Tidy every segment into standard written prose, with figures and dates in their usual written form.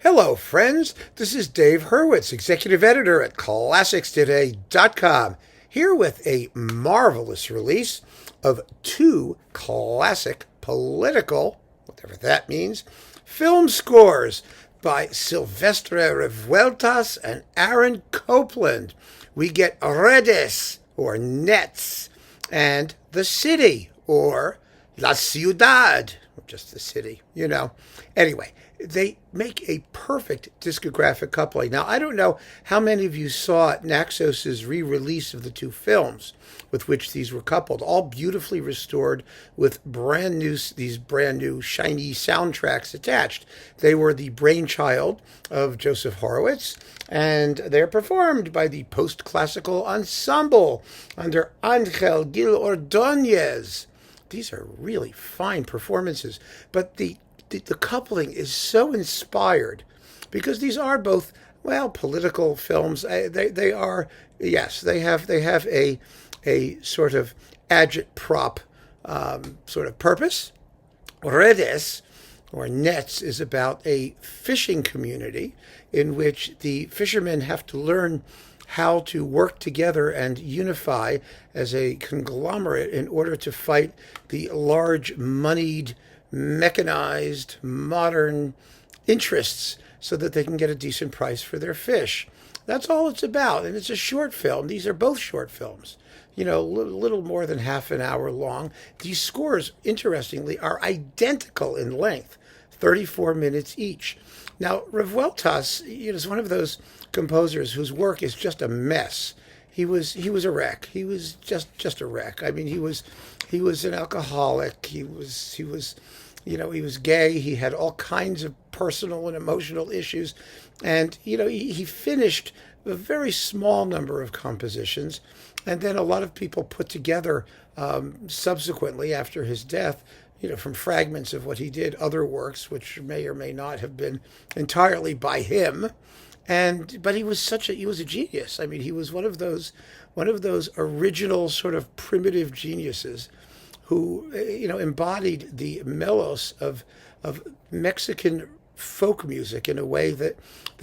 Hello, friends. This is Dave Hurwitz, executive editor at ClassicsToday.com, here with a marvelous release of two classic political, whatever that means, film scores by Silvestre Revueltas and Aaron Copland. We get Redes, or Nets, and The City, or La Ciudad, just the city, you know. Anyway, they make a perfect discographic coupling. Now, I don't know how many of you saw Naxos' re-release of the two films with which these were coupled, all beautifully restored with these brand new shiny soundtracks attached. They were the brainchild of Joseph Horowitz, and they're performed by the post-classical ensemble under Angel Gil Ordóñez. These are really fine performances, but the coupling is so inspired because these are both, well, political films. They are, yes, they have a sort of agitprop sort of purpose. Redes, or Nets, is about a fishing community in which the fishermen have to learn how to work together and unify as a conglomerate in order to fight the large, moneyed, mechanized, modern interests so that they can get a decent price for their fish. That's all it's about, and it's a short film. These are both short films, a little more than half an hour long. These scores, interestingly, are identical in length, 34 minutes each. Now, Revueltas is one of those composers whose work is just a mess. He was a wreck. He was just a wreck. I mean, he was an alcoholic. He was gay. He had all kinds of personal and emotional issues, and he finished a very small number of compositions, and then a lot of people put together subsequently after his death, from fragments of what he did, other works which may or may not have been entirely by him. But he was a genius. I mean, he was one of those original sort of primitive geniuses who embodied the melos of Mexican folk music in a way that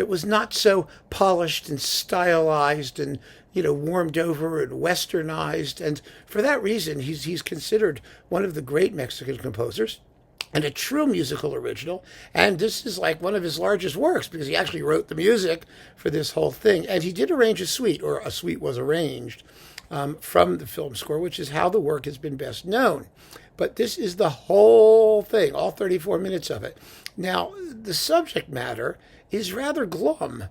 was not so polished and stylized and warmed over and westernized. And for that reason, he's considered one of the great Mexican composers and a true musical original. And this is like one of his largest works because he actually wrote the music for this whole thing. And he did arrange a suite, or a suite was arranged from the film score, which is how the work has been best known. But this is the whole thing, all 34 minutes of it. Now, the subject matter is rather glum.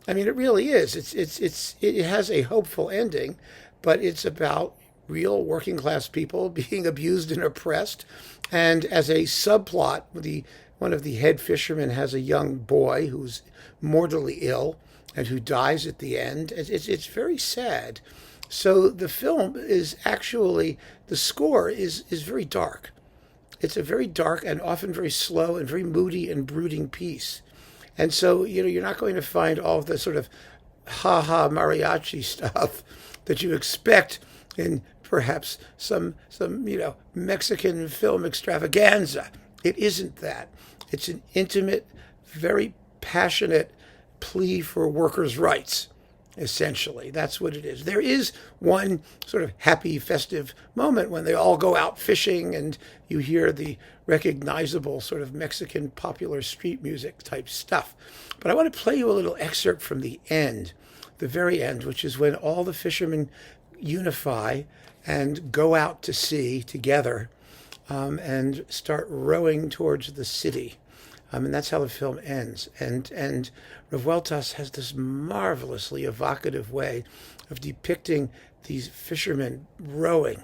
I mean, it really is. It has a hopeful ending, but it's about real working class people being abused and oppressed. And as a subplot, one of the head fishermen has a young boy who's mortally ill and who dies at the end. It's very sad. So the film is actually, the score is very dark. It's a very dark and often very slow and very moody and brooding piece. And so, you're not going to find all of the sort of ha-ha mariachi stuff that you expect in perhaps some Mexican film extravaganza. It isn't that. It's an intimate, very passionate plea for workers' rights, essentially. That's what it is. There is one sort of happy, festive moment when they all go out fishing and you hear the recognizable sort of Mexican popular street music type stuff. But I want to play you a little excerpt from the end, the very end, which is when all the fishermen unify and go out to sea together and start rowing towards the city. And that's how the film ends. And Revueltas has this marvelously evocative way of depicting these fishermen rowing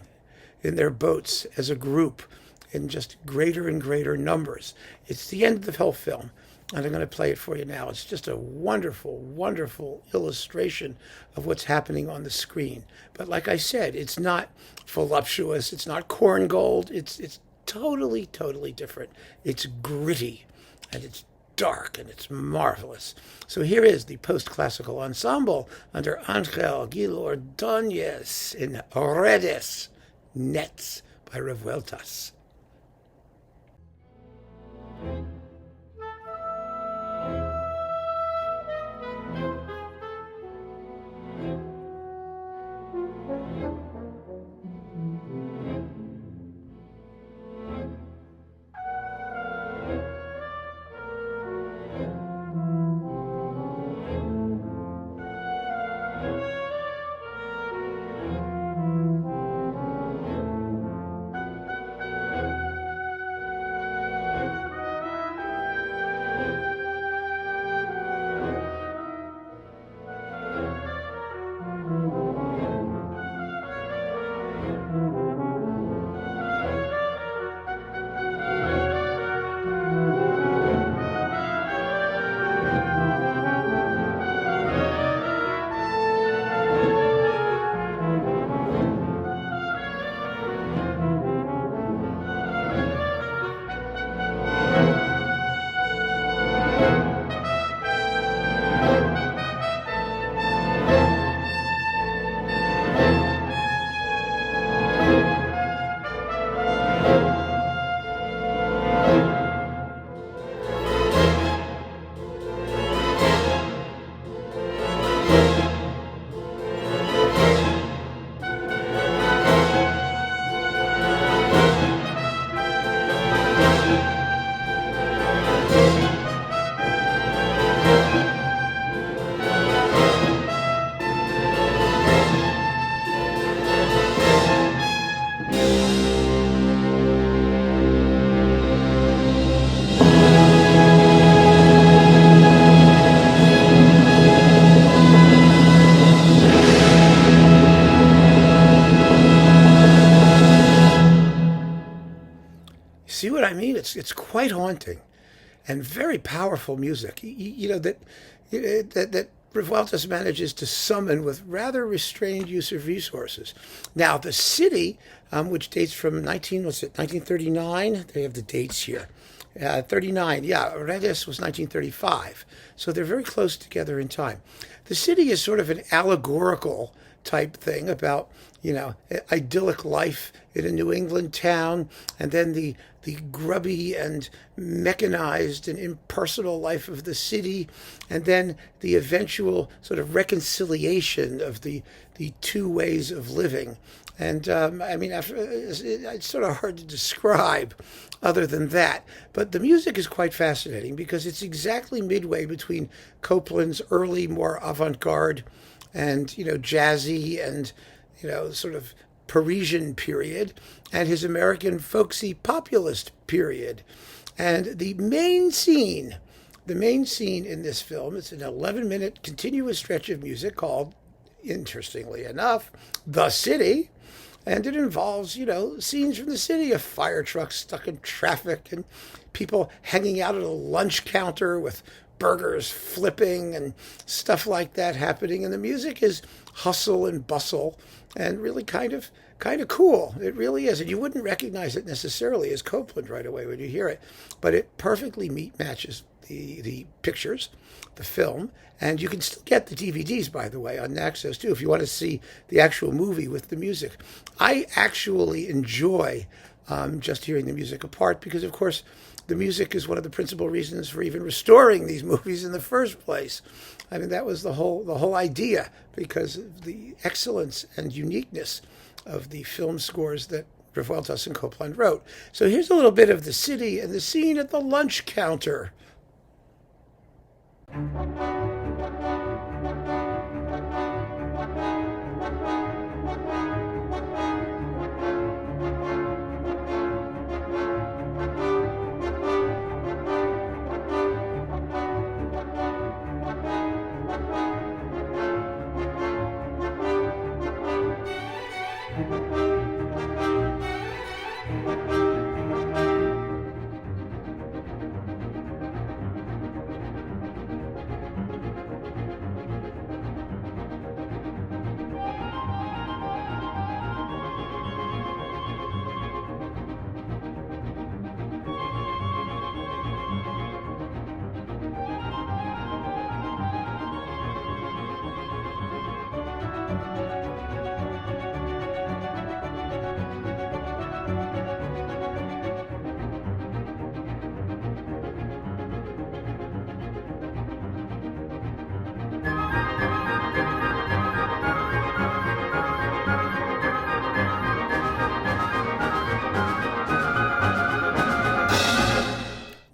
in their boats as a group in just greater and greater numbers. It's the end of the whole film, and I'm going to play it for you now. It's just a wonderful, wonderful illustration of what's happening on the screen. But like I said, it's not voluptuous. It's not corn gold. It's totally, totally different. It's gritty, and it's dark, and it's marvelous. So here is the post-classical ensemble under Angel Gil Ordóñez in Redes, Nets by Revueltas. it's quite haunting and very powerful music. That Revueltas manages to summon with rather restrained use of resources. Now, the city, which dates from 1939? They have the dates here. 39, yeah, Redes was 1935. So they're very close together in time. The city is sort of an allegorical type thing about, idyllic life in a New England town, and then the grubby and mechanized and impersonal life of the city, and then the eventual sort of reconciliation of the two ways of living. And it's sort of hard to describe other than that. But the music is quite fascinating because it's exactly midway between Copland's early, more avant-garde and, jazzy and, sort of Parisian period and his American folksy populist period. And the main scene in this film, it's an 11-minute continuous stretch of music called, interestingly enough, The City. And it involves, scenes from the city, a fire truck stuck in traffic and people hanging out at a lunch counter with burgers flipping and stuff like that happening. And the music is hustle and bustle and really kind of cool. It really is. And you wouldn't recognize it necessarily as Copland right away when you hear it. But it perfectly matches the pictures, the film, and you can still get the DVDs, by the way, on Naxos too, if you want to see the actual movie with the music. I actually enjoy just hearing the music apart because, of course, the music is one of the principal reasons for even restoring these movies in the first place. I mean, that was the whole idea, because of the excellence and uniqueness of the film scores that Revueltas and Copland wrote. So here's a little bit of the city and the scene at the lunch counter.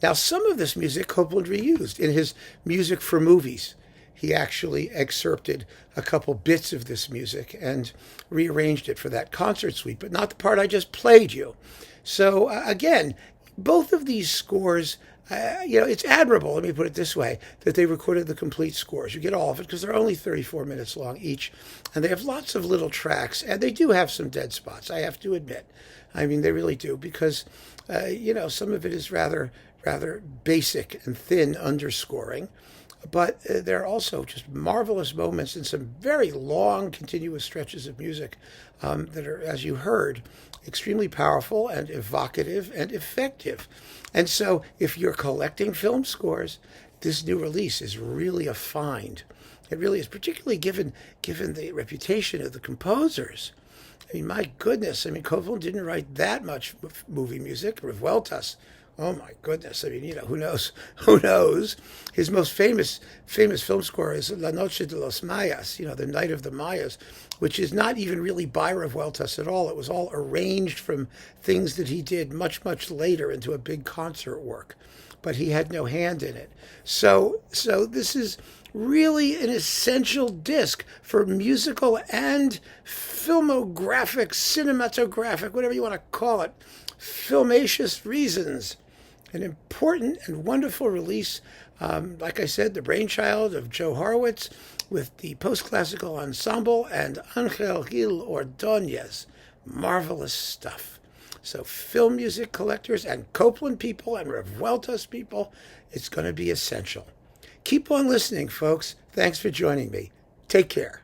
Now, some of this music Copland reused in his music for movies. He actually excerpted a couple bits of this music and rearranged it for that concert suite, but not the part I just played you. So, again, both of these scores, it's admirable, let me put it this way, that they recorded the complete scores. You get all of it because they're only 34 minutes long each, and they have lots of little tracks, and they do have some dead spots, I have to admit. I mean, they really do, because, some of it is rather basic and thin underscoring, but there are also just marvelous moments and some very long continuous stretches of music that are, as you heard, extremely powerful and evocative and effective. And so if you're collecting film scores, this new release is really a find. It really is, particularly given the reputation of the composers. I mean, my goodness, Copland didn't write that much movie music. Revueltas, oh my goodness, who knows? Who knows? His most famous film score is La Noche de los Mayas, the Night of the Mayas, which is not even really by Revueltas at all. It was all arranged from things that he did much, much later into a big concert work, but he had no hand in it. So this is really an essential disc for musical and filmographic, cinematographic, whatever you want to call it, filmacious reasons. An important and wonderful release, like I said, the brainchild of Joe Horowitz with the post-classical ensemble and Angel Gil Ordóñez. Marvelous stuff. So film music collectors and Copland people and Revueltas people, it's going to be essential. Keep on listening, folks. Thanks for joining me. Take care.